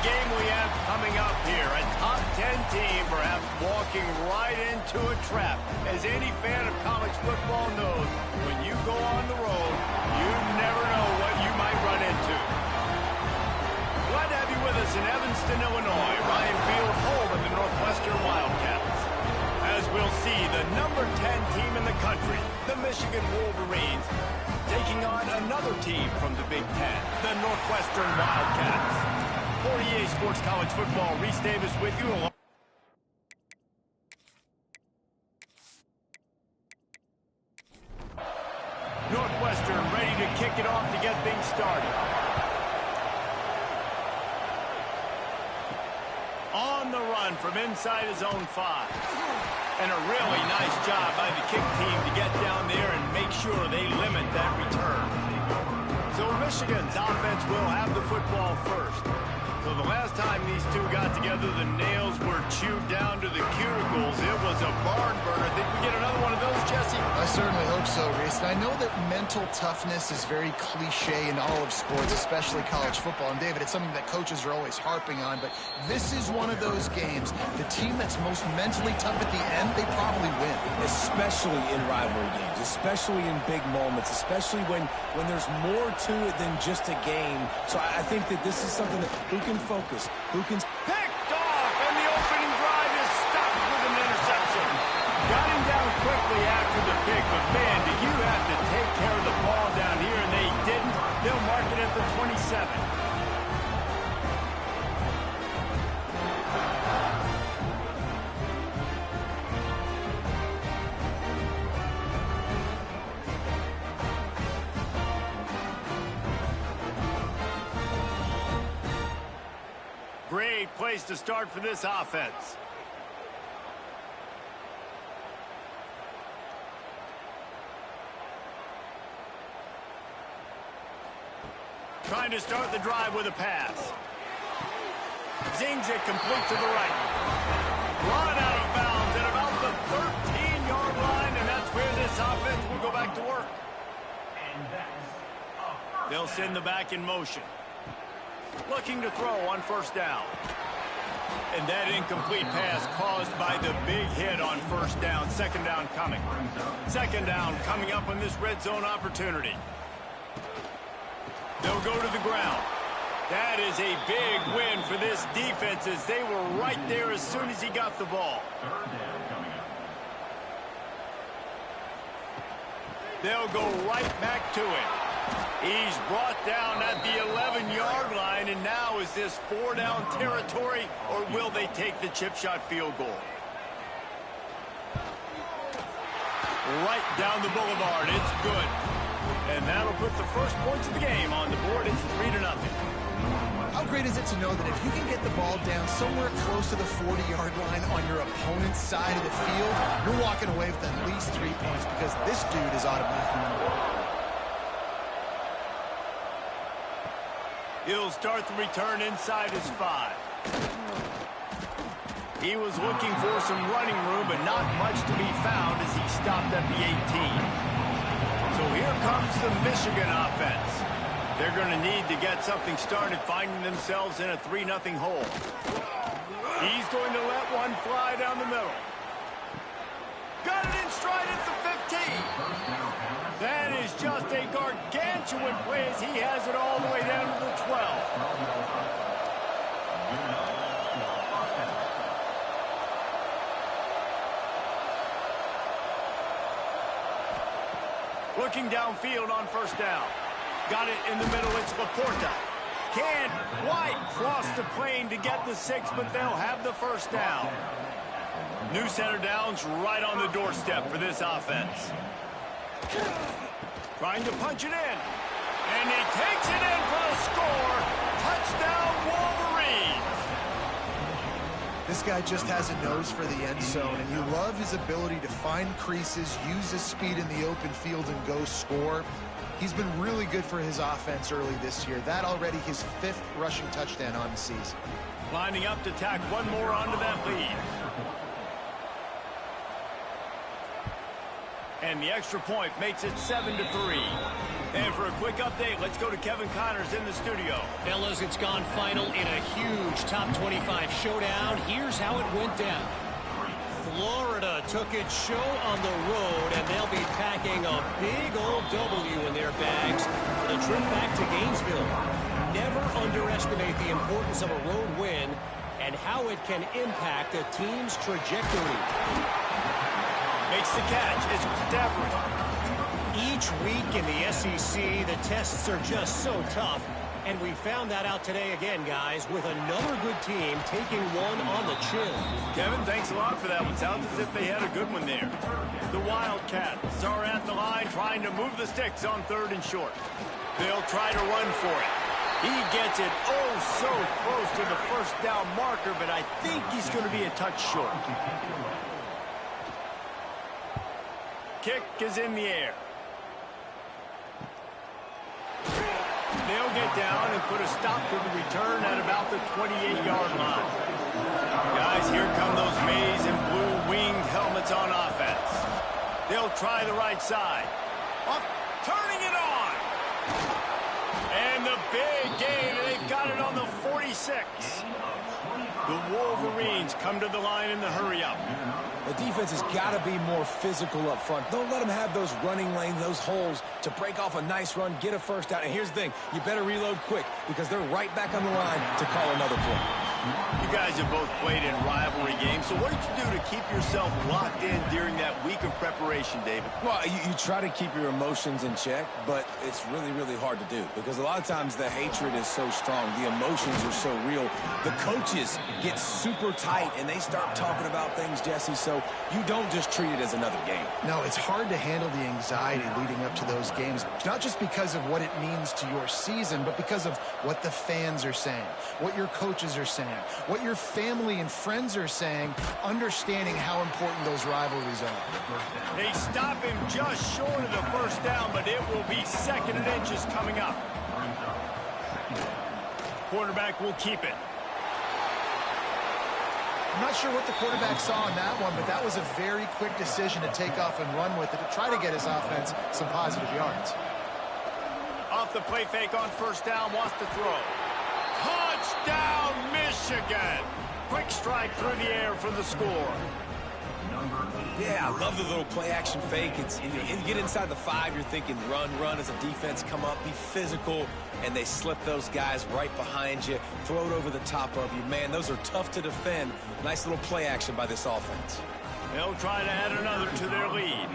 game we have coming up here. A top 10 team perhaps walking right into a trap. As any fan of college football knows, when you go on the road, you never know what you might run into. Glad to have you with us in Evanston, Illinois. Ryan Field, home of the Northwestern Wildcats. As we'll see, the number 10 team in the country, the Michigan Wolverines, taking on another team from the Big Ten, the Northwestern Wildcats. For EA Sports College Football, Reese Davis with you. Northwestern ready to kick it off to get things started. On the run from inside his own 5. And a really nice job by the kick team to get down there and make sure they limit that return. So Michigan's offense will have the football first. So the last time these two got together, the nails were chewed down to the cuticles. It was a barn burner. Think we get another one of those, Jesse? I certainly hope so, Reese. And I know that mental toughness is very cliche in all of sports, especially college football. And David, it's something that coaches are always harping on. But this is one of those games. The team that's most mentally tough at the end, they probably win. Especially in rivalry games, especially in big moments, especially when there's more to it than just a game. So I think that this is something that who can focus, who can... Picked off, and the opening drive is stopped with an interception. Got him down quickly after the pick, but man, do you have to take care of the ball down here, and they didn't. They'll mark it at the 27. Great place to start for this offense. Trying to start the drive with a pass. Zings it complete to the right. Run out of bounds at about the 13-yard line, and that's where this offense will go back to work. They'll send the back in motion. Looking to throw on first down. And that incomplete pass caused by the big hit on first down. Second down coming. Second down coming up on this red zone opportunity. They'll go to the ground. That is a big win for this defense as they were right there as soon as he got the ball. They'll go right back to him. He's brought down at the 11-yard line, and now is this 4-down territory, or will they take the chip shot field goal? Right down the boulevard, it's good. And that'll put the first points of the game on the board. It's 3-0. How great is it to know that if you can get the ball down somewhere close to the 40-yard line on your opponent's side of the field, you're walking away with at least 3 points because this dude is automatically number 1. He'll start the return inside his 5. He was looking for some running room, but not much to be found as he stopped at the 18. So here comes the Michigan offense. They're going to need to get something started, finding themselves in a 3-0 hole. He's going to let one fly down the middle. Got it in stride at the 15. That is just a gargantuan play as he has it all the way down to the 12. Looking downfield on first down. Got it in the middle, it's Laporta. Can't quite cross the plane to get the 6, but they'll have the first down. New center downs right on the doorstep for this offense. Trying to punch it in. And he takes it in for the score. Touchdown, Wolverines. This guy just has a nose for the end zone, and you love his ability to find creases, use his speed in the open field, and go score. He's been really good for his offense early this year. That already his 5th rushing touchdown on the season. Lining up to tack one more onto that lead. And the extra point makes it 7-3. And for a quick update, let's go to Kevin Connors in the studio. Fellas, it's gone final in a huge top 25 showdown. Here's how it went down. Florida took its show on the road, and they'll be packing a big old W in their bags for the trip back to Gainesville. Never underestimate the importance of a road win and how it can impact a team's trajectory. Makes the catch. It's Devery. Each week in the SEC, the tests are just so tough. And we found that out today again, guys, with another good team taking one on the chin. Kevin, thanks a lot for that one. Sounds as if they had a good one there. The Wildcats are at the line trying to move the sticks on 3rd and short. They'll try to run for it. He gets it oh so close to the first down marker, but I think he's going to be a touch short. Kick is in the air. They'll get down and put a stop to the return at about the 28-yard line. Guys, here come those maize and blue winged helmets on offense. They'll try the right side. Turning it on. And the big gain, and they've got it on the 46. The Wolverines come to the line in the hurry-up. The defense has got to be more physical up front. Don't let them have those running lanes, those holes to break off a nice run, get a first down. And here's the thing, you better reload quick because they're right back on the line to call another play. You guys have both played in rivalry games, so what did you do to keep yourself locked in during that week of preparation, David? Well, you try to keep your emotions in check, but it's really, really hard to do because a lot of times the hatred is so strong, the emotions are so real. The coaches get super tight, and they start talking about things, Jesse, so you don't just treat it as another game. No, it's hard to handle the anxiety leading up to those games, not just because of what it means to your season, but because of what the fans are saying, what your coaches are saying, what your family and friends are saying, understanding how important those rivalries are. They stop him just short of the first down, but it will be 2nd and inches coming up. Quarterback will keep it. I'm not sure what the quarterback saw on that one, but that was a very quick decision to take off and run with it to try to get his offense some positive yards. Off the play fake on first down, wants to throw. Touchdown, Michigan! Quick strike through the air for the score. Yeah, I love the little play-action fake. You get inside the 5, you're thinking run as a defense, come up, be physical, and they slip those guys right behind you, throw it over the top of you. Man, those are tough to defend. Nice little play-action by this offense. They'll try to add another to their lead.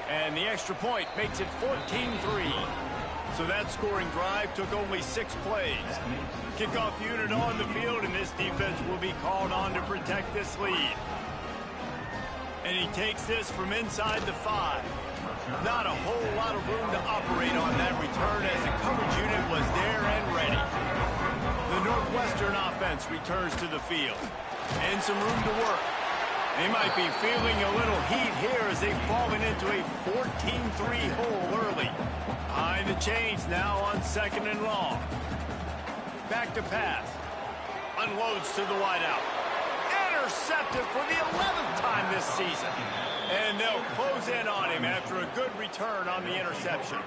And the extra point makes it 14-3. So that scoring drive took only 6 plays. Kickoff unit on the field, and this defense will be called on to protect this lead. And he takes this from inside the 5. Not a whole lot of room to operate on that return as the coverage unit was there and ready. The Northwestern offense returns to the field. And some room to work. They might be feeling a little heat here as they've fallen into a 14-3 hole early. Behind the chains now on 2nd and long. Back to pass. Unloads to the wideout. Intercepted for the 11th time this season. And they'll close in on him after a good return on the interception.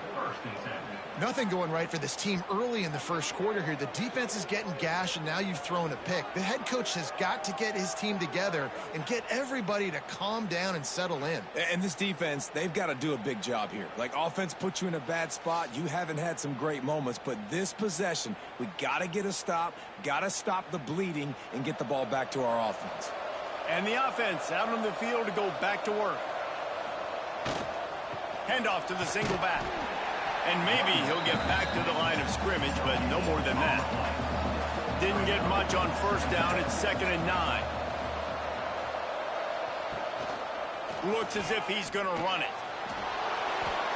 Nothing going right for this team early in the first quarter here. The defense is getting gashed, and now you've thrown a pick. The head coach has got to get his team together and get everybody to calm down and settle in. And this defense, they've got to do a big job here. Like, offense puts you in a bad spot. You haven't had some great moments, but this possession, we got to get a stop, got to stop the bleeding, and get the ball back to our offense. And the offense out on the field to go back to work. Handoff to the single back. And maybe he'll get back to the line of scrimmage, but no more than that. Didn't get much on first down. It's 2nd and 9. Looks as if he's going to run it.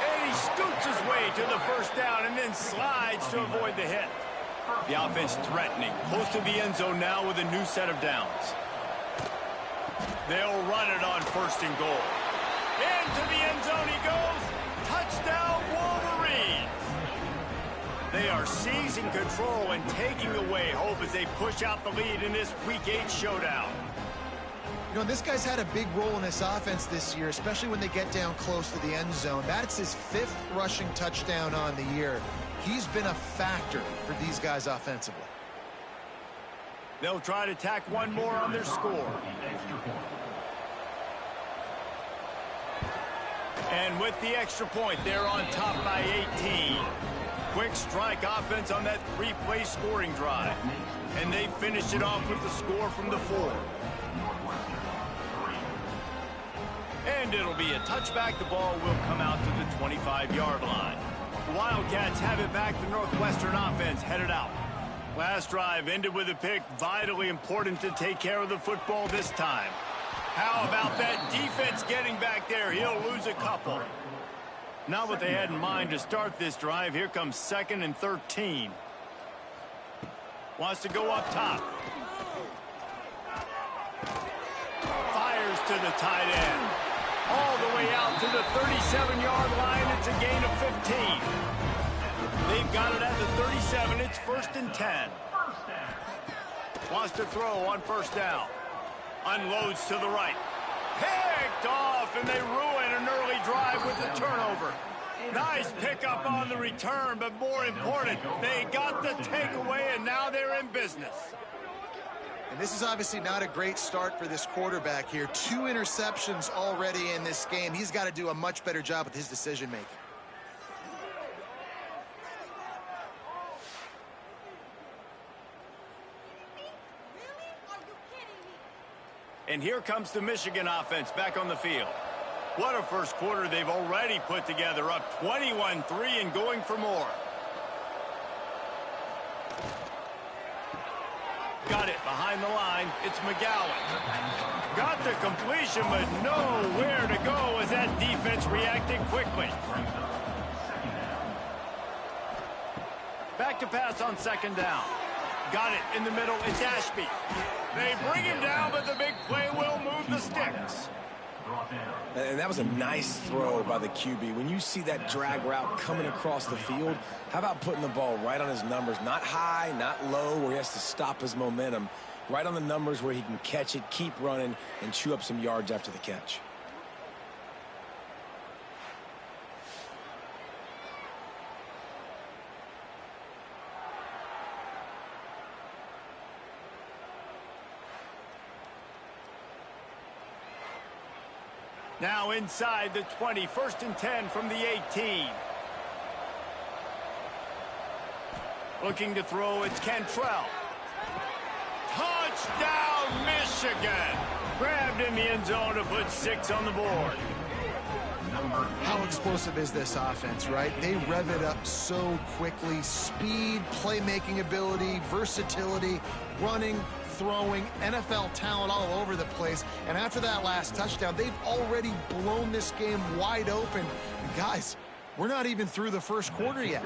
And he scoots his way to the first down and then slides to avoid the hit. The offense threatening. Close to the end zone now with a new set of downs. They'll run it on 1st and goal. Into the end zone he goes. Touchdown, Wolverines. They are seizing control and taking away hope as they push out the lead in this Week 8 showdown. You know, this guy's had a big role in this offense this year, especially when they get down close to the end zone. That's his 5th rushing touchdown on the year. He's been a factor for these guys offensively. They'll try to tack one more on their score. And with the extra point, they're on top by 18. Quick strike offense on that 3-play scoring drive. And they finish it off with the score from the 4. And it'll be a touchback. The ball will come out to the 25-yard line. The Wildcats have it back. The Northwestern offense headed out. Last drive ended with a pick. Vitally important to take care of the football this time. How about that defense getting back there? He'll lose a couple. Not what they had in mind to start this drive. Here comes 2nd and 13. Wants to go up top. Fires to the tight end. All the way out to the 37-yard line. It's a gain of 15. They've got it at the 37. It's 1st and 10. Wants to throw on 1st down. Unloads to the right. Picked off, and they ruin an early drive with the turnover. Nice pickup on the return, but more important, they got the takeaway, and now they're in business. And this is obviously not a great start for this quarterback here. 2 interceptions already in this game. He's got to do a much better job with his decision-making. And here comes the Michigan offense back on the field. What a first quarter they've already put together, up 21-3 and going for more. Got it behind the line. It's McGowan. Got the completion, but nowhere to go as that defense reacted quickly. Back to pass on 2nd down. Got it in the middle. It's Ashby. They bring him down, but the big play will move the sticks. And that was a nice throw by the QB. When you see that drag route coming across the field, how about putting the ball right on his numbers? Not high, not low, where he has to stop his momentum. Right on the numbers where he can catch it, keep running, and chew up some yards after the catch. Now inside the 20, 1st and 10 from the 18. Looking to throw, it's Cantrell. Touchdown, Michigan! Grabbed in the end zone to put 6 on the board. How explosive is this offense, right? They rev it up so quickly. Speed, playmaking ability, versatility, running, throwing, NFL talent all over the place. And after that last touchdown, they've already blown this game wide open. And guys, we're not even through the first quarter yet.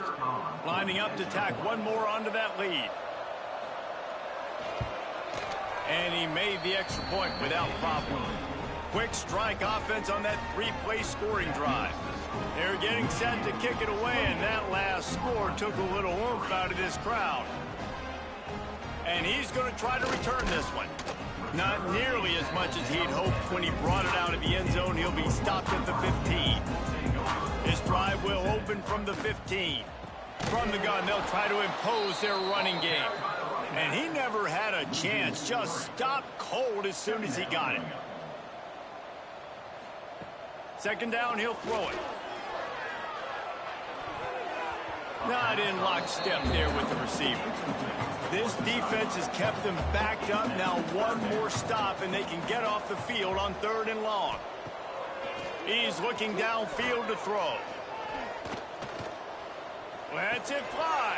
Lining up to tack one more onto that lead. And he made the extra point without problem. Quick strike offense on that 3-play scoring drive. They're getting set to kick it away, and that last score took a little oomph out of this crowd. And he's going to try to return this one. Not nearly as much as he'd hoped when he brought it out of the end zone. He'll be stopped at the 15. This drive will open from the 15. From the gun, they'll try to impose their running game. And he never had a chance. Just stopped cold as soon as he got it. 2nd down, he'll throw it. Not in lockstep there with the receiver. This defense has kept them backed up. Now one more stop, and they can get off the field on 3rd and long. He's looking downfield to throw. Lets it fly.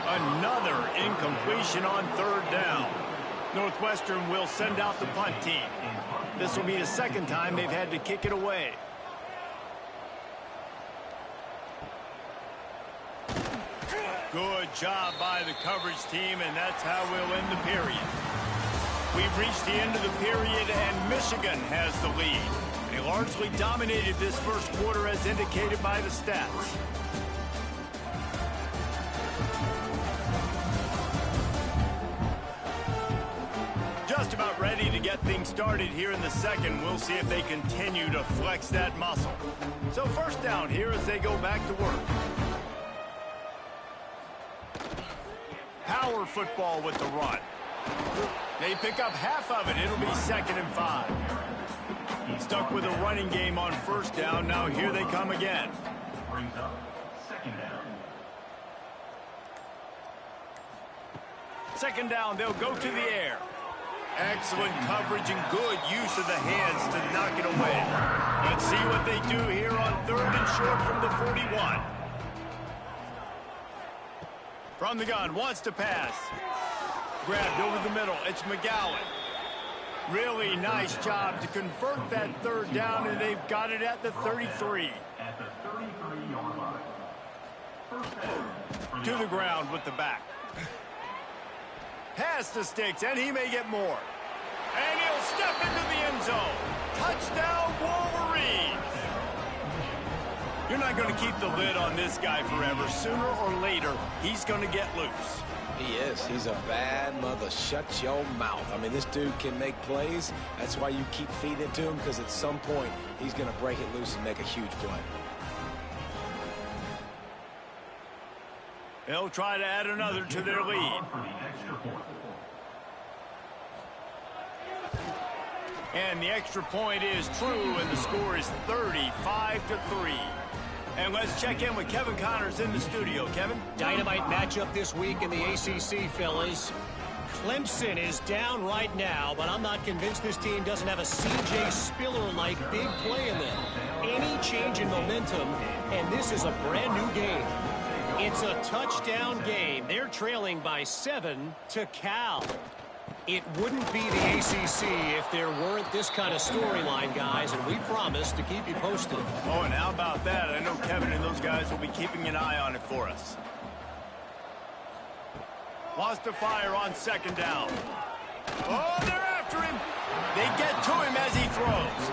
Another incompletion on 3rd down. Northwestern will send out the punt team. This will be the 2nd time they've had to kick it away. Good job by the coverage team, and that's how we'll end the period. We've reached the end of the period, and Michigan has the lead. They largely dominated this first quarter as indicated by the stats. just about ready to get things started here in the second. We'll see if they continue to flex that muscle. So first down here as they go back to work. Power football with the run. They pick up half of it. It'll be 2nd and 5. Stuck with a running game on first down. Now here they come again. Brings up 2nd down. 2nd down, they'll go to the air. Excellent coverage and good use of the hands to knock it away. Let's see what they do here on 3rd and short from the 41. From the gun, wants to pass. Grabbed over the middle, it's McGowan. Really nice job to convert that 3rd down, and they've got it at the 33. At the 33-yard line. First down. To the ground with the back. Pass the sticks, and he may get more. And he'll step into the end zone. Touchdown, Wolverines! You're not going to keep the lid on this guy forever. Sooner or later, he's going to get loose. He is. He's a bad mother. Shut your mouth. I mean, this dude can make plays. That's why you keep feeding it to him, because at some point, he's going to break it loose and make a huge play. They'll try to add another to their lead. And the extra point is true, and the score is 35-3. And let's check in with Kevin Connors in the studio. Kevin? Dynamite matchup this week in the ACC, fellas. Clemson is down right now, but I'm not convinced this team doesn't have a C.J. Spiller-like big play in them. Any change in momentum, and this is a brand new game. It's a touchdown game. They're trailing by 7 to Cal. It wouldn't be the ACC if there weren't this kind of storyline, guys, and we promise to keep you posted. Oh, and how about that? I know Kevin and those guys will be keeping an eye on it for us. Wants to fire on 2nd down. Oh, they're after him. They get to him as he throws.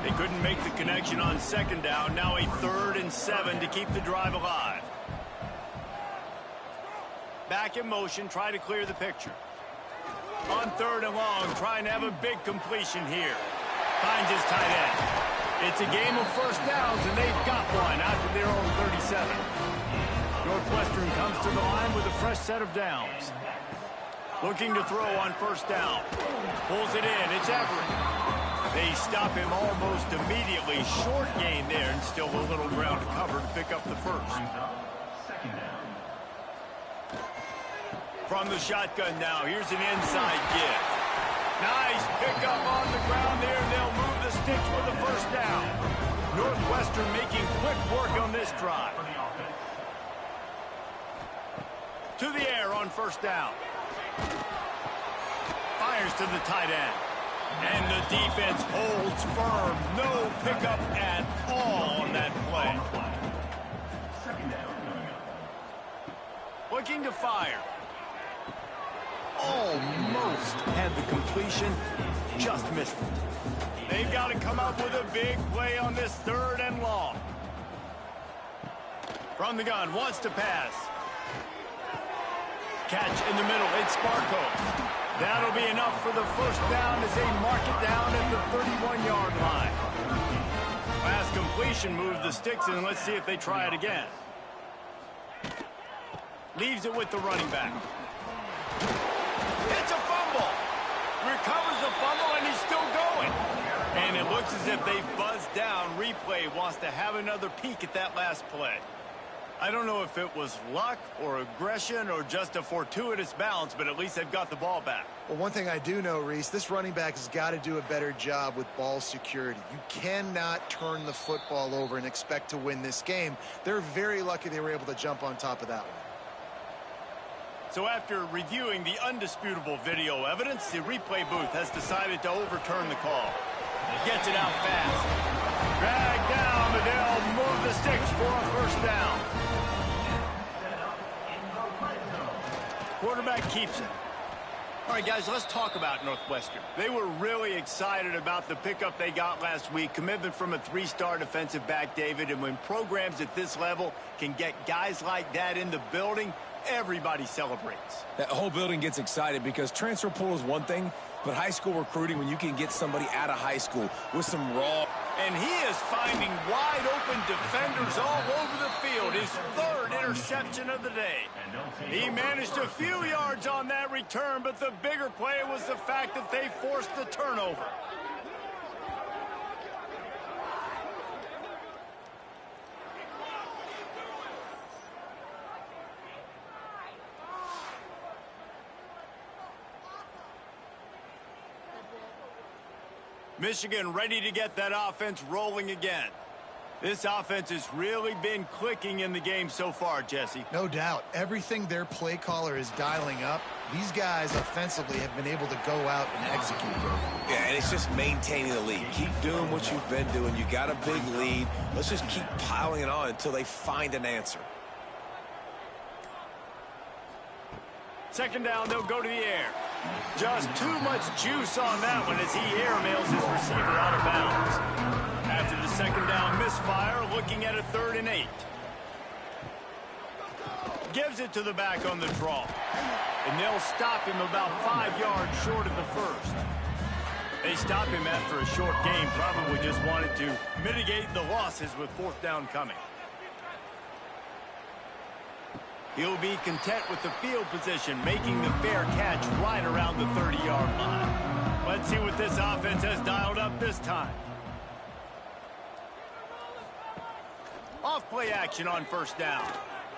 They couldn't make the connection on 2nd down. Now a 3rd and 7 to keep the drive alive. Back in motion, try to clear the picture. On 3rd and long, trying to have a big completion here. Finds his tight end. It's a game of first downs, and they've got one out to their own 37. Northwestern comes to the line with a fresh set of downs. Looking to throw on 1st down. Pulls it in. It's Everett. They stop him almost immediately. Short gain there, and still a little ground to cover to pick up the 1st. From the shotgun now, here's an inside give. Nice pickup on the ground there, and they'll move the sticks for the 1st down. Northwestern making quick work on this drive. To the air on 1st down. Fires to the tight end. And the defense holds firm. No pickup at all on that play. Looking to fire. Almost had the completion, just missed it. They've got to come up with a big play on this 3rd and long. From the gun, wants to pass. Catch in the middle, it's Sparko. That'll be enough for the 1st down as they mark it down at the 31-yard line. Last completion moved the sticks in. Let's see if they try it again. Leaves it with the running back. It's a fumble. Recovers the fumble, and he's still going. And it looks as if they've buzzed down. Replay wants to have another peek at that last play. I don't know if it was luck or aggression or just a fortuitous bounce, but at least they've got the ball back. Well, one thing I do know, Reese, this running back has got to do a better job with ball security. You cannot turn the football over and expect to win this game. They're very lucky they were able to jump on top of that one. So after reviewing the undisputable video evidence, the replay booth has decided to overturn the call. Gets it out fast. Dragged down, but they'll move the sticks for a 1st down. Quarterback keeps it. All right, guys, let's talk about Northwestern. They were really excited about the pickup they got last week. Commitment from a 3-star defensive back, David. And when programs at this level can get guys like that in the building, everybody celebrates. That whole building gets excited because transfer portal is one thing, but high school recruiting, when you can get somebody out of high school with some raw... And he is finding wide-open defenders all over the field. His third interception of the day. He managed a few yards on that return, but the bigger play was the fact that they forced the turnover. Michigan ready to get that offense rolling again. This offense has really been clicking in the game so far, Jesse. No doubt. Everything their play caller is dialing up, these guys offensively have been able to go out and execute. Yeah, and it's just maintaining the lead. Keep doing what you've been doing. You got a big lead. Let's just keep piling it on until they find an answer. Second down, they'll go to the air. Just too much juice on that one as he airmails his receiver out of bounds. After the second down misfire, looking at a 3rd and 8. Gives it to the back on the draw. And they'll stop him about 5 yards short of the first. They stop him after a short game, probably just wanted to mitigate the losses with 4th down coming. He'll be content with the field position, making the fair catch right around the 30-yard line. Let's see what this offense has dialed up this time. Off play action on 1st down.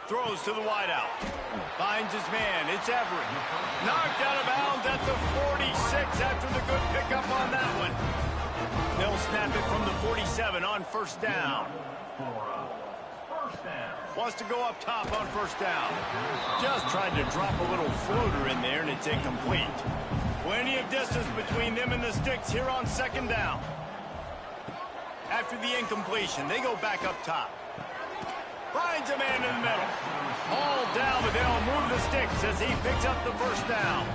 Throws to the wideout. Finds his man. It's Everett. Knocked out of bounds at the 46 after the good pickup on that one. They'll snap it from the 47 on 1st down. Wants to go up top on 1st down. Just tried to drop a little floater in there, and it's incomplete. Plenty of distance between them and the sticks here on 2nd down. After the incompletion, they go back up top. Finds a man in the middle. All down, but they'll move the sticks as he picks up the 1st down.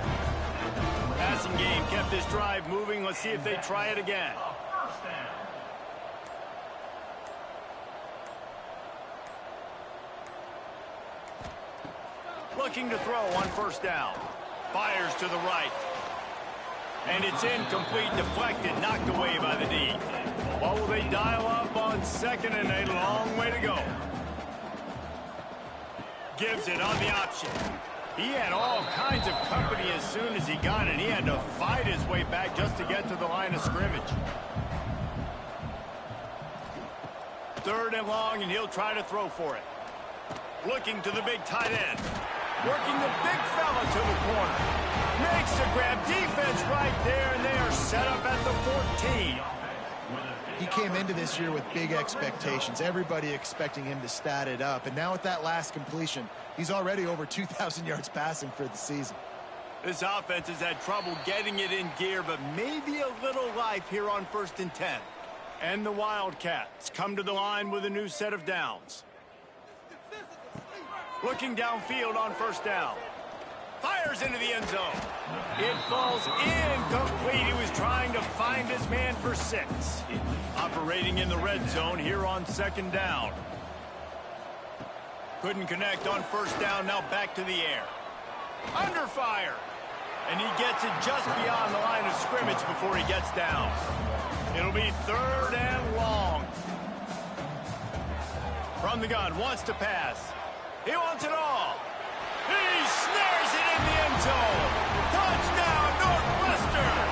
Passing game kept this drive moving. Let's see if they try it again. Looking to throw on 1st down. Fires to the right. And it's incomplete, deflected, knocked away by the D. What will they dial up on 2nd and 8? Long way to go. Gives it on the option. He had all kinds of company as soon as he got it. He had to fight his way back just to get to the line of scrimmage. 3rd and long, and he'll try to throw for it. Looking to the big tight end. Working the big fella to the corner. Makes the grab. Defense right there, and they are set up at the 14. He came into this year with big expectations. Everybody expecting him to stat it up. And now with that last completion, he's already over 2,000 yards passing for the season. This offense has had trouble getting it in gear, but maybe a little life here on 1st and 10. And the Wildcats come to the line with a new set of downs. Looking downfield on 1st down. Fires into the end zone. It falls incomplete. He was trying to find his man for 6. Operating in the red zone here on 2nd down. Couldn't connect on 1st down. Now back to the air. Under fire. And he gets it just beyond the line of scrimmage before he gets down. It'll be 3rd and long. From the gun, wants to pass. He wants it all. He snares it in the end zone. Touchdown, Northwestern.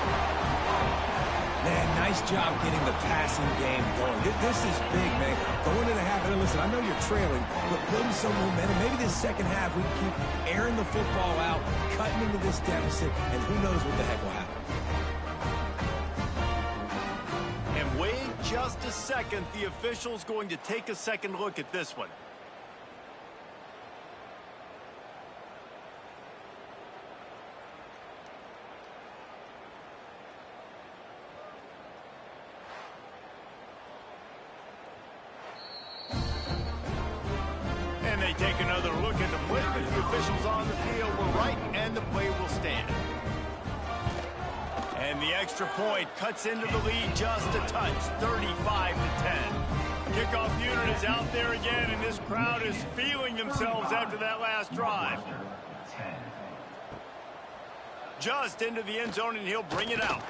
Man, nice job getting the passing game going. This is big, man. Going into the half, and listen, I know you're trailing, but building some momentum. Maybe this second half we can keep airing the football out, cutting into this deficit, and who knows what the heck will happen. And wait just a second. The official's going to take a second look at this one. And they take another look at the play, but the officials on the field were right, and the play will stand. And the extra point cuts into the lead just a touch, 35-10. Kickoff unit is out there again, and this crowd is feeling themselves after that last drive. Just into the end zone, and he'll bring it out.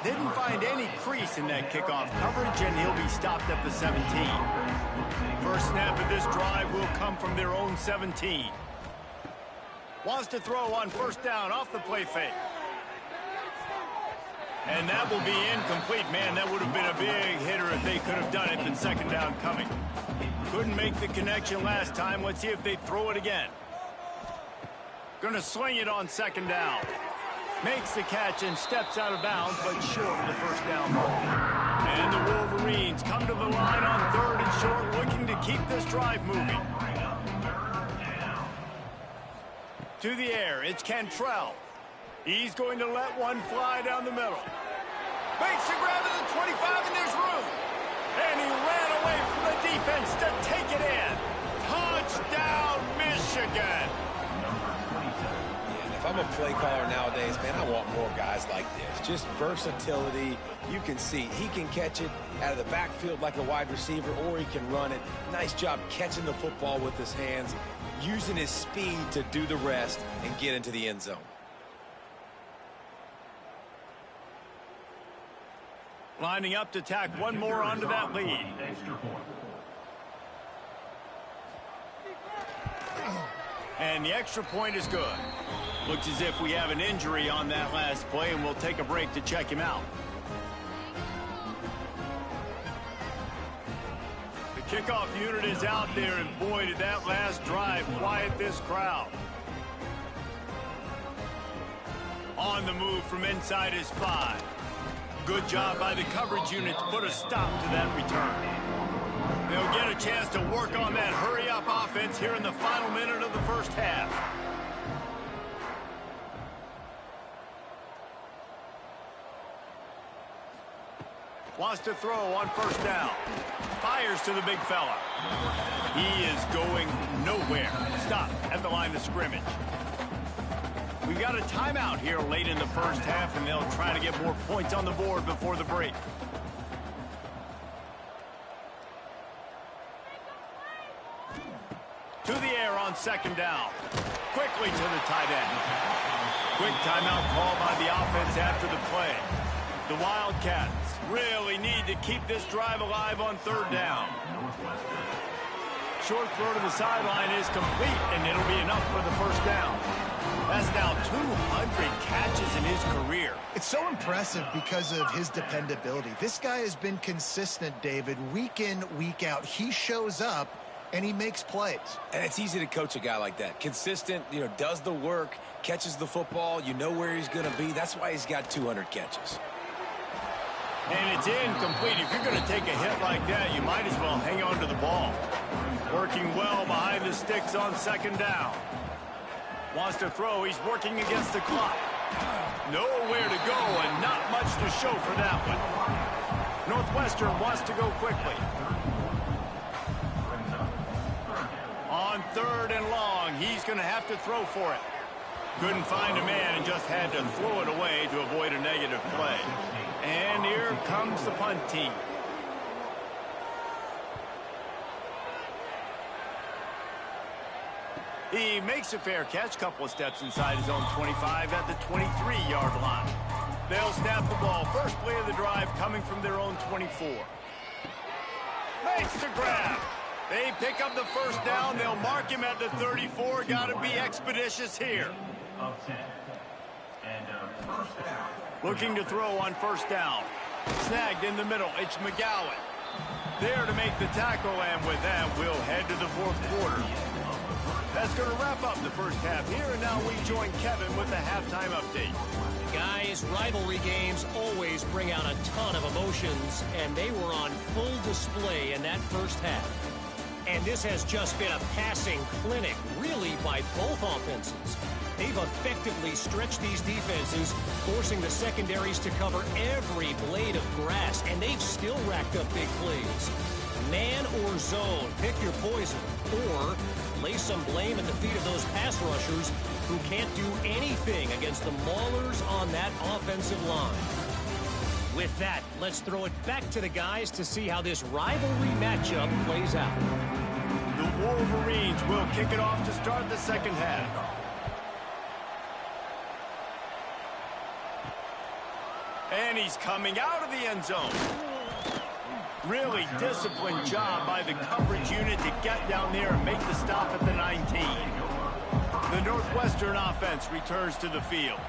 Didn't find any crease in that kickoff coverage, and he'll be stopped at the 17. First snap of this drive will come from their own 17. Wants to throw on first down off the play fake. And that will be incomplete. Man, that would have been a big hitter if they could have done it. Then second down coming. Couldn't make the connection last time. Let's see if they throw it again. Going to sling it on second down. Makes the catch and steps out of bounds, but short of the first down mark. And the Wolverines come to the line on third and short, looking to keep this drive moving. To the air, it's Cantrell. He's going to let one fly down the middle. Makes the grab at the 25, and there's room. And he ran away from the defense to take it in. Touchdown, Michigan. If I'm a play caller nowadays, man, I want more guys like this. Just versatility. You can see he can catch it out of the backfield like a wide receiver, or he can run it. Nice job catching the football with his hands, using his speed to do the rest and get into the end zone. Lining up to tack one more onto that lead. And the extra point is good. Looks as if we have an injury on that last play, and we'll take a break to check him out. The kickoff unit is out there, and boy, did that last drive quiet this crowd. On the move from inside his 5. Good job by the coverage unit to put a stop to that return. They'll get a chance to work on that hurry-up offense here in the final minute of the first half. Wants to throw on first down. Fires to the big fella. He is going nowhere. Stop at the line of scrimmage. We've got a timeout here late in the first half, and they'll try to get more points on the board before the break. To the air on second down. Quickly to the tight end. Quick timeout call by the offense after the play. The Wildcats really need to keep this drive alive on third down. Short throw to the sideline is complete, and it'll be enough for the first down. That's now 200 catches in his career. It's so impressive because of his dependability. This guy has been consistent, David, week in, week out. He shows up, and he makes plays. And it's easy to coach a guy like that. Consistent, does the work, catches the football, you know where he's going to be. That's why he's got 200 catches. And it's incomplete. If you're going to take a hit like that, you might as well hang on to the ball. Working well behind the sticks on second down. Wants to throw. He's working against the clock. Nowhere to go and not much to show for that one. Northwestern wants to go quickly. On third and long, he's going to have to throw for it. Couldn't find a man and just had to throw it away to avoid a negative play. And here comes the punt team. He makes a fair catch, couple of steps inside his own 25 at the 23-yard line. They'll snap the ball. First play of the drive coming from their own 24. Makes the grab. They pick up the first down. They'll mark him at the 34. Got to be expeditious here. Looking to throw on first down. Snagged in the middle. It's McGowan. There to make the tackle, and with that, we'll head to the fourth quarter. That's going to wrap up the first half here, and now we join Kevin with the halftime update. Guys, rivalry games always bring out a ton of emotions, and they were on full display in that first half. And this has just been a passing clinic, really, by both offenses. They've effectively stretched these defenses, forcing the secondaries to cover every blade of grass, and they've still racked up big plays. Man or zone, pick your poison, or lay some blame at the feet of those pass rushers who can't do anything against the maulers on that offensive line. With that, let's throw it back to the guys to see how this rivalry matchup plays out. The Wolverines will kick it off to start the second half. And he's coming out of the end zone. Really disciplined job by the coverage unit to get down there and make the stop at the 19. The Northwestern offense returns to the field.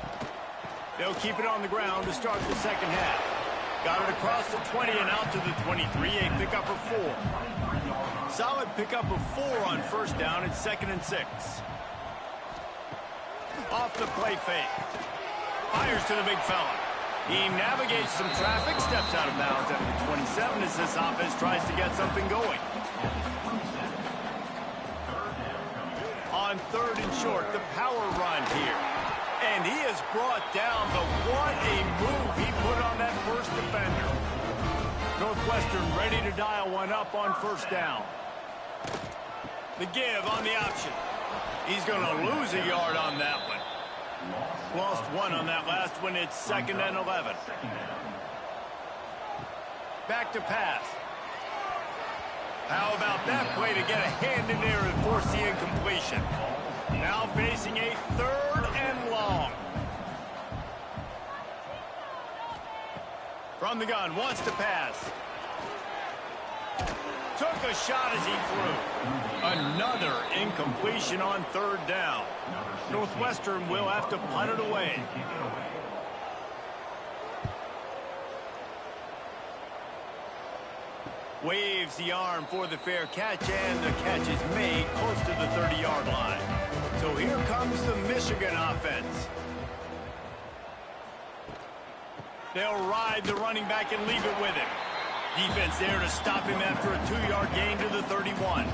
They'll keep it on the ground to start the second half. Got it across the 20 and out to the 23, a pickup of 4. Solid pickup of 4 on first down and 2nd and 6. Off the play fake. Fires to the big fella. He navigates some traffic, steps out of bounds at the 27 as this offense tries to get something going. On 3rd and short, the power run here. And he is brought down, but what a move he put on that first defender. Northwestern ready to dial one up on first down. The give on the option. He's going to lose a yard on that one. Lost 1 on that last one. It's 2nd and 11. Back to pass. How about that play to get a hand in there and force the incompletion? Now facing a 3rd and long. From the gun, wants to pass. Took a shot as he threw. Another incompletion on 3rd down. Northwestern will have to punt it away. Waves the arm for the fair catch, and the catch is made close to the 30-yard line. So here comes the Michigan offense. They'll ride the running back and leave it with him. Defense there to stop him after a 2-yard gain to the 31.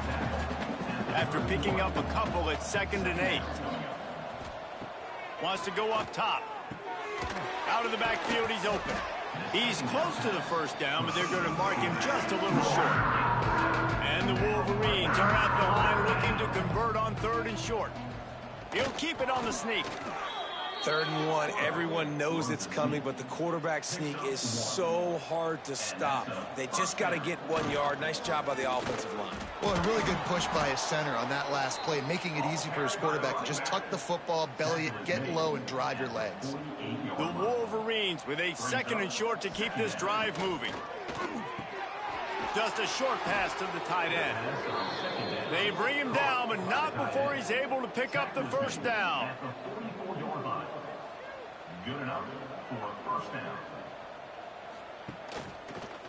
After picking up a couple, it's 2nd and 8. Wants to go up top. Out of the backfield, he's open. He's close to the first down, but they're going to mark him just a little short. And the Wolverines are at the line looking to convert on 3rd and short. He'll keep it on the sneak. 3rd and 1, everyone knows it's coming, but the quarterback sneak is so hard to stop. They just got to get 1 yard. Nice job by the offensive line. Well, a really good push by his center on that last play, making it easy for his quarterback to just tuck the football, belly it, get low, and drive your legs. The Wolverines with a 2nd and short to keep this drive moving. Just a short pass to the tight end. They bring him down, but not before he's able to pick up the first down. Good enough for a first down.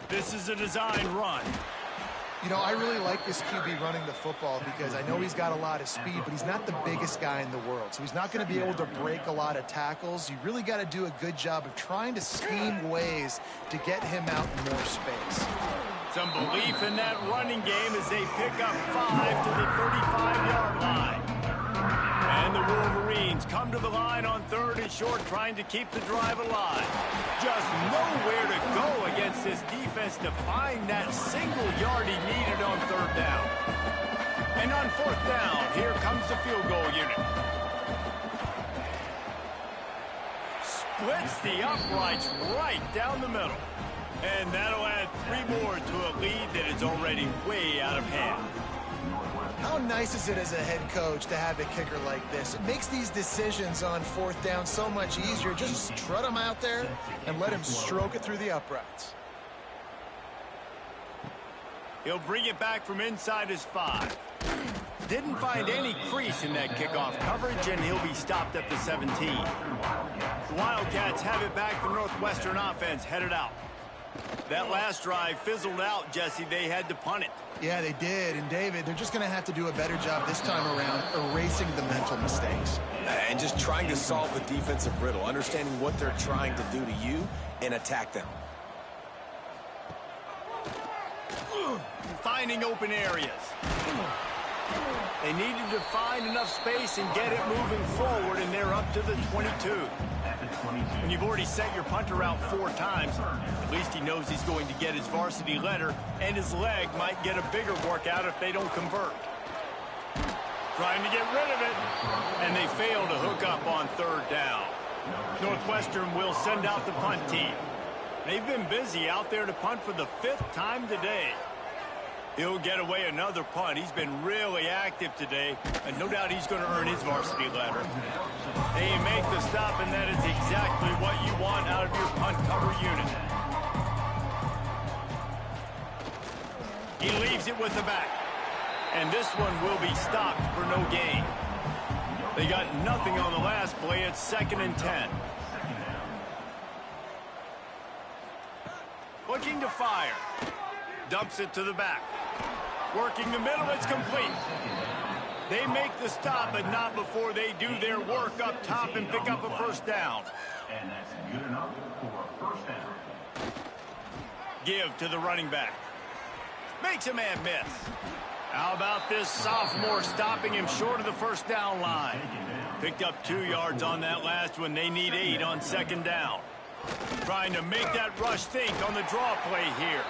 This is a designed run. You know, I really like this QB running the football because I know he's got a lot of speed, but he's not the biggest guy in the world. So he's not going to be able to break a lot of tackles. You really got to do a good job of trying to scheme ways to get him out in more space. Some belief in that running game as they pick up 5 to the 35-yard line. And the Wolverines come to the line on 3rd and short, trying to keep the drive alive. Just nowhere to go against this defense to find that single yard he needed on 3rd down. And on 4th down, here comes the field goal unit. Splits the uprights right down the middle. And that'll add 3 more to a lead that is already way out of hand. How nice is it as a head coach to have a kicker like this? It makes these decisions on 4th down so much easier. Just trot him out there and let him stroke it through the uprights. He'll bring it back from inside his 5. Didn't find any crease in that kickoff coverage, and he'll be stopped at the 17. The Wildcats have it back. The Northwestern offense headed out. That last drive fizzled out, Jesse. They had to punt it. Yeah, they did. And, David, they're just going to have to do a better job this time around erasing the mental mistakes. And just trying to solve the defensive riddle, understanding what they're trying to do to you and attack them. Finding open areas. They needed to find enough space and get it moving forward, and they're up to the 22. When you've already set your punter out 4 times, at least he knows he's going to get his varsity letter, and his leg might get a bigger workout if they don't convert. Trying to get rid of it, and they fail to hook up on 3rd down. Northwestern will send out the punt team. They've been busy out there to punt for the 5th time today. He'll get away another punt. He's been really active today, and no doubt he's going to earn his varsity letter. They make the stop, and that is exactly what you want out of your punt cover unit. He leaves it with the back, and this one will be stopped for no gain. They got nothing on the last play. It's 2nd and 10. Looking to fire. Dumps it to the back. Working the middle, it's complete. They make the stop, but not before they do their work up top and pick up a 1st down. And that's good enough for a 1st down. Give to the running back. Makes a man miss. How about this sophomore stopping him short of the 1st down line? Picked up 2 yards on that last one. They need 8 on 2nd down. Trying to make that rush think on the draw play here.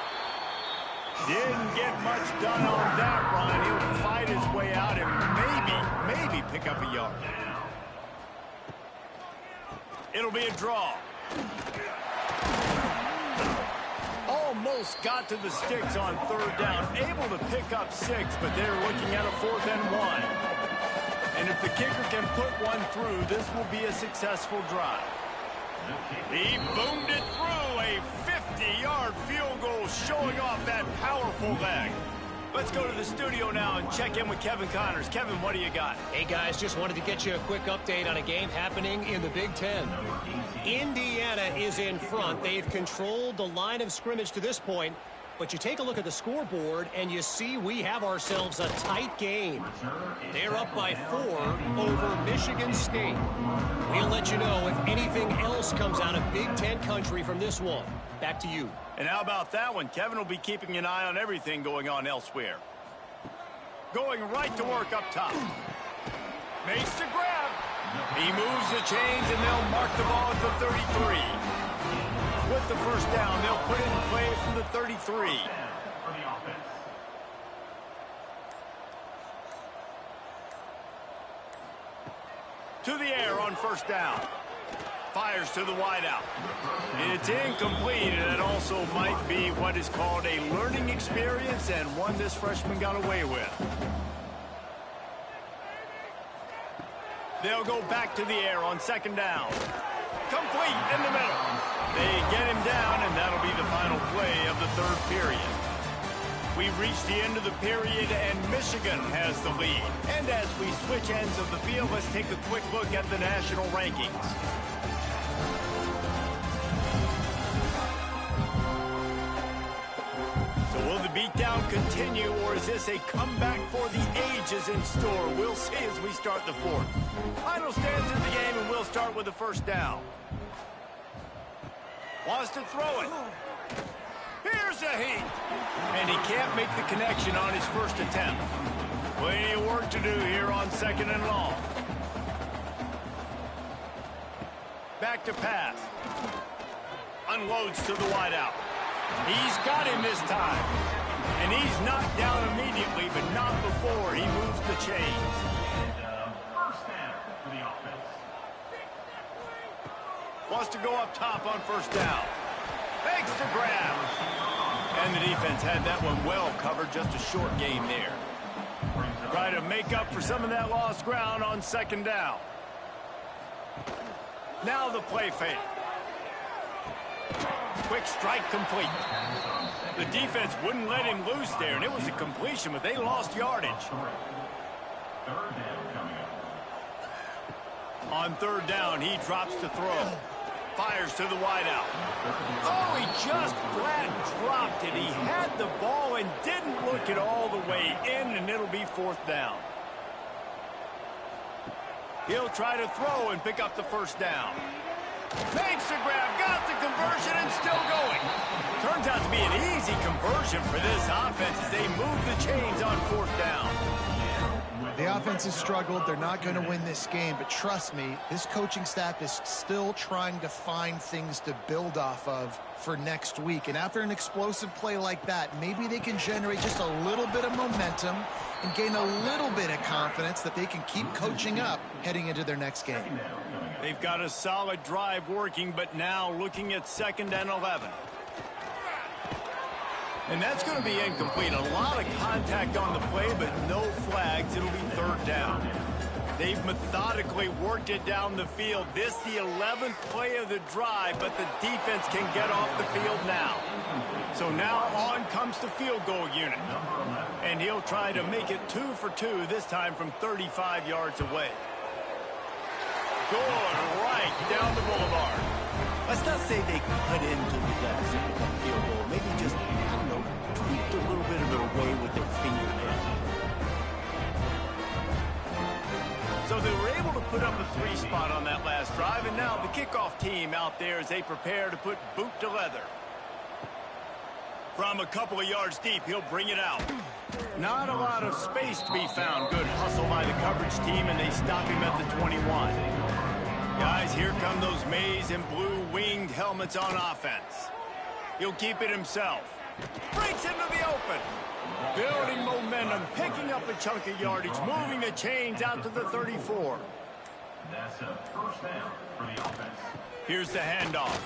Didn't get much done on that run. He'll fight his way out and maybe pick up a yard. It'll be a draw. Almost got to the sticks on 3rd down. Able to pick up 6, but they're looking at a 4th and 1. And if the kicker can put one through, this will be a successful drive. He boomed it through, a 50-yard field goal showing off that powerful leg. Let's go to the studio now and check in with Kevin Connors. Kevin, what do you got? Hey, guys, just wanted to get you a quick update on a game happening in the Big Ten. Indiana is in front. They've controlled the line of scrimmage to this point. But you take a look at the scoreboard, and you see we have ourselves a tight game. They're up by 4 over Michigan State. We'll let you know if anything else comes out of Big Ten country from this one. Back to you. And how about that one? Kevin will be keeping an eye on everything going on elsewhere. Going right to work up top. Makes the grab. He moves the chains, and they'll mark the ball at the 33. With the 1st down, they'll put it in play from the 33. To the air on 1st down. Fires to the wideout. It's incomplete, and it also might be what is called a learning experience, and one this freshman got away with. They'll go back to the air on 2nd down. Complete in the middle. They get him down, and that'll be the final play of the 3rd period. We've reached the end of the period, and Michigan has the lead. And as we switch ends of the field, let's take a quick look at the national rankings. So will the beatdown continue, or is this a comeback for the ages in store? We'll see as we start the 4th. Final stands in the game, and we'll start with the 1st down. Wants to throw it. Here's a heat. And he can't make the connection on his 1st attempt. Plenty of work to do here on 2nd and long. Back to pass. Unloads to the wideout. He's got him this time. And he's knocked down immediately, but not before he moves the chains. First down for the offense. Wants to go up top on 1st down. Makes the grab. And the defense had that one well covered. Just a short game there. Try to make up for some of that lost ground on 2nd down. Now the play fake. Quick strike complete. The defense wouldn't let him loose there, and it was a completion, but they lost yardage. 3rd down coming up. On 3rd down, he drops to throw. Fires to the wideout. Oh, he just flat dropped it. He had the ball and didn't look it all the way in, and it'll be 4th down. He'll try to throw and pick up the 1st down. Makes the grab, got the conversion, and still going. Turns out to be an easy conversion for this offense as they move the chains on 4th down. The offense has struggled. They're not going to win this game, but trust me, this coaching staff is still trying to find things to build off of for next week. And after an explosive play like that, maybe they can generate just a little bit of momentum and gain a little bit of confidence that they can keep coaching up heading into their next game. They've got a solid drive working, but now looking at 2nd and 11. And that's going to be incomplete. A lot of contact on the play, but no flags. It'll be 3rd down. They've methodically worked it down the field. This the 11th play of the drive, but the defense can get off the field now. So now on comes the field goal unit. And he'll try to make it 2 for 2, this time from 35 yards away. Good, right down the boulevard. Let's not say they cut into the field goal. Maybe just, I don't know, tweaked a little bit of it away with their fingernail. So they were able to put up a 3 spot on that last drive, and now the kickoff team out there as they prepare to put boot to leather. From a couple of yards deep, he'll bring it out. Not a lot of space to be found. Good hustle by the coverage team, and they stop him at the 21. Guys, here come those maize and blue winged helmets on offense. He'll keep it himself. Breaks into the open. Building momentum, picking up a chunk of yardage, moving the chains out to the 34. That's a 1st down for the offense. Here's the handoff.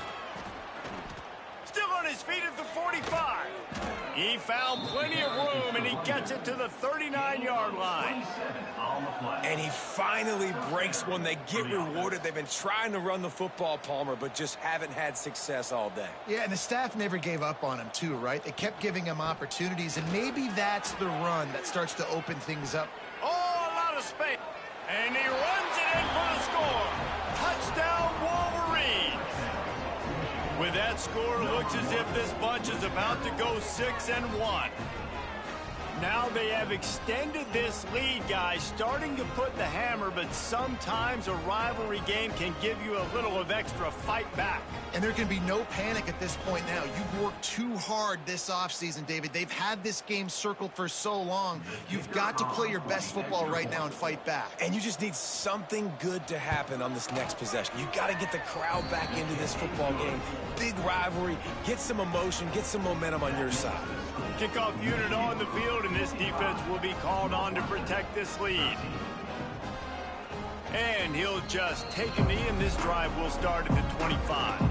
Still on his feet at the 45. He found plenty of room, and he gets it to the 39-yard line. And he finally breaks one. They get rewarded. They've been trying to run the football, Palmer, but just haven't had success all day. Yeah, and the staff never gave up on him, too, right? They kept giving him opportunities, and maybe that's the run that starts to open things up. Oh, a lot of space. And he runs it in for the score. Touchdown, Wolverines. With that score, it looks as if this bunch is about to go 6-1. Now they have extended this lead, guys, starting to put the hammer, but sometimes a rivalry game can give you a little of extra fight back. And there can be no panic at this point now. You've worked too hard this offseason, David. They've had this game circled for so long. You've got to play your best football right now and fight back. And you just need something good to happen on this next possession. You got to get the crowd back into this football game. Big rivalry. Get some emotion. Get some momentum on your side. Kickoff unit on the field, and this defense will be called on to protect this lead. And he'll just take a knee, and this drive will start at the 25.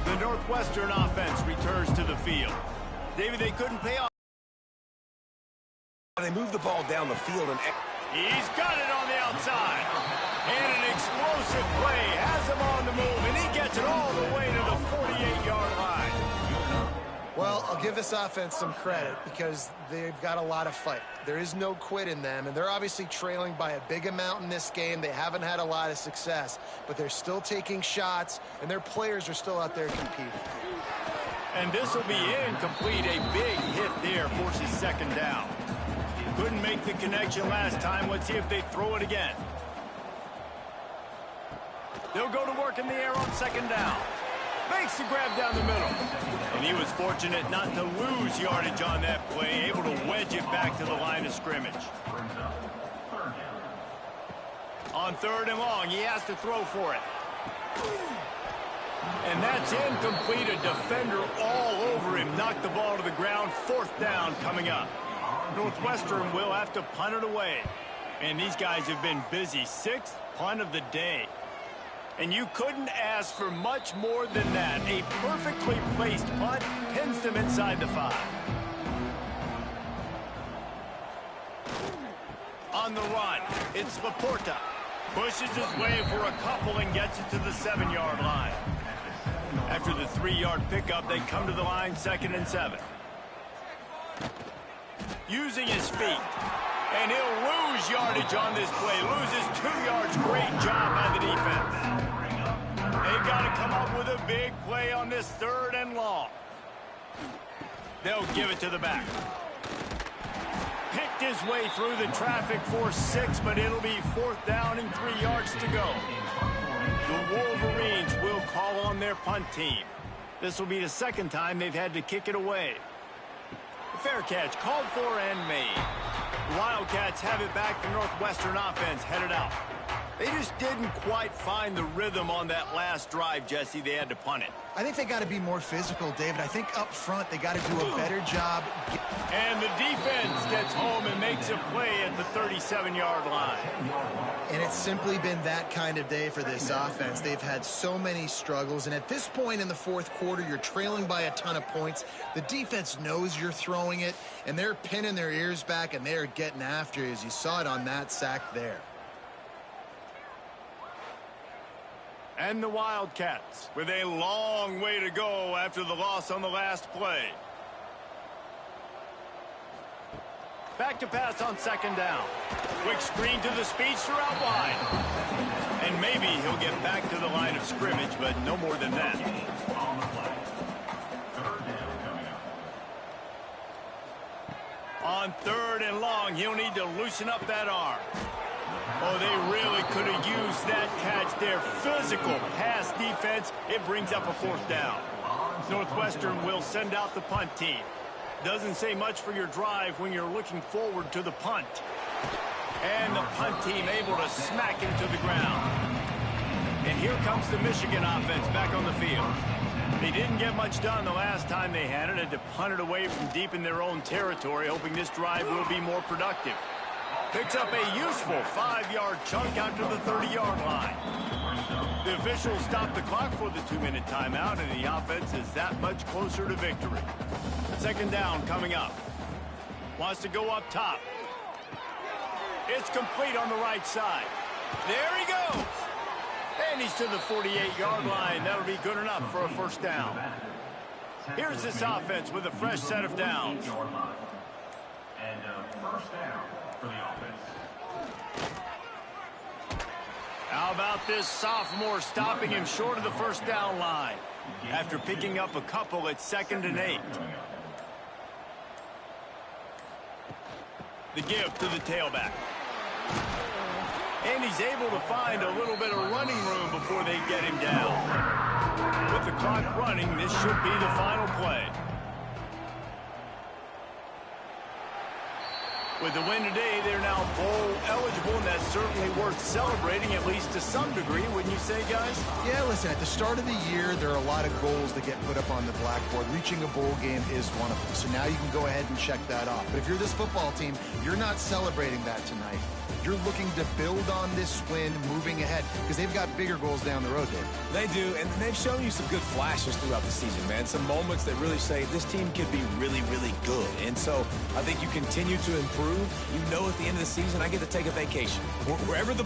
The Northwestern offense returns to the field. David, they couldn't pay off. They move the ball down the field, and he's got it on the outside. And an explosive play has him on the move, and he gets it all the way to the 48-yard line. Well, I'll give this offense some credit because they've got a lot of fight. There is no quit in them, and they're obviously trailing by a big amount in this game. They haven't had a lot of success, but they're still taking shots, and their players are still out there competing. And this will be incomplete. A big hit there forces 2nd down. Couldn't make the connection last time. Let's see if they throw it again. They'll go to work in the air on 2nd down. Makes the grab down the middle. And he was fortunate not to lose yardage on that play, able to wedge it back to the line of scrimmage. On 3rd and long, he has to throw for it. And that's incomplete. A defender all over him. Knocked the ball to the ground. 4th down coming up. Northwestern will have to punt it away. And these guys have been busy. 6th punt of the day. And you couldn't ask for much more than that. A perfectly placed punt pins them inside the 5. On the run, it's Laporta. Pushes his way for a couple and gets it to the 7-yard line. After the 3-yard pickup, they come to the line 2nd and 7. Using his feet. And he'll lose yardage on this play. Loses 2 yards. Great job by the defense. They've got to come up with a big play on this 3rd and long. They'll give it to the back. Picked his way through the traffic for 6, but it'll be 4th down and 3 yards to go. The Wolverines will call on their punt team. This will be the 2nd time they've had to kick it away. The fair catch called for and made. The Wildcats have it back. The Northwestern offense headed out. They just didn't quite find the rhythm on that last drive, Jesse. They had to punt it. I think they got to be more physical, David. I think up front they got to do a better job. And the defense gets home and makes a play at the 37-yard line. And it's simply been that kind of day for this offense. They've had so many struggles, and at this point in the fourth quarter, you're trailing by a ton of points. The defense knows you're throwing it, and they're pinning their ears back, and they're getting after you, as you saw it on that sack there. And the Wildcats with a long way to go after the loss on the last play. Back to pass on second down. Quick screen to the speedster out wide. And maybe he'll get back to the line of scrimmage, but no more than that. On third and long, he'll need to loosen up that arm. Oh, they really could have used that catch there. Physical pass defense. It brings up a fourth down. Northwestern will send out the punt team. Doesn't say much for your drive when you're looking forward to the punt. And the punt team able to smack him to the ground. And here comes the Michigan offense back on the field. They didn't get much done the last time they had it to punt it away from deep in their own territory, hoping this drive will be more productive. Picks up a useful 5-yard chunk out to the 30-yard line. The officials stop the clock for the 2-minute timeout, and the offense is that much closer to victory. Second down coming up. Wants to go up top. It's complete on the right side. There he goes. And he's to the 48-yard line. That'll be good enough for a first down. Here's this offense with a fresh set of downs. And first down for the offense. How about this sophomore stopping him short of the first down line after picking up a couple at 2nd and 8. The give to the tailback. And he's able to find a little bit of running room before they get him down. With the clock running, this should be the final play. With the win today, they're now bowl eligible, and that's certainly worth celebrating, at least to some degree, wouldn't you say, guys? Yeah, listen, at the start of the year, there are a lot of goals that get put up on the blackboard. Reaching a bowl game is one of them. So now you can go ahead and check that off. But if you're this football team, you're not celebrating that tonight. You're looking to build on this win moving ahead because they've got bigger goals down the road, Dave. They do, and they've shown you some good flashes throughout the season, man. Some moments that really say this team could be really, really good. And so I think you continue to improve. You know at the end of the season, I get to take a vacation. Wherever the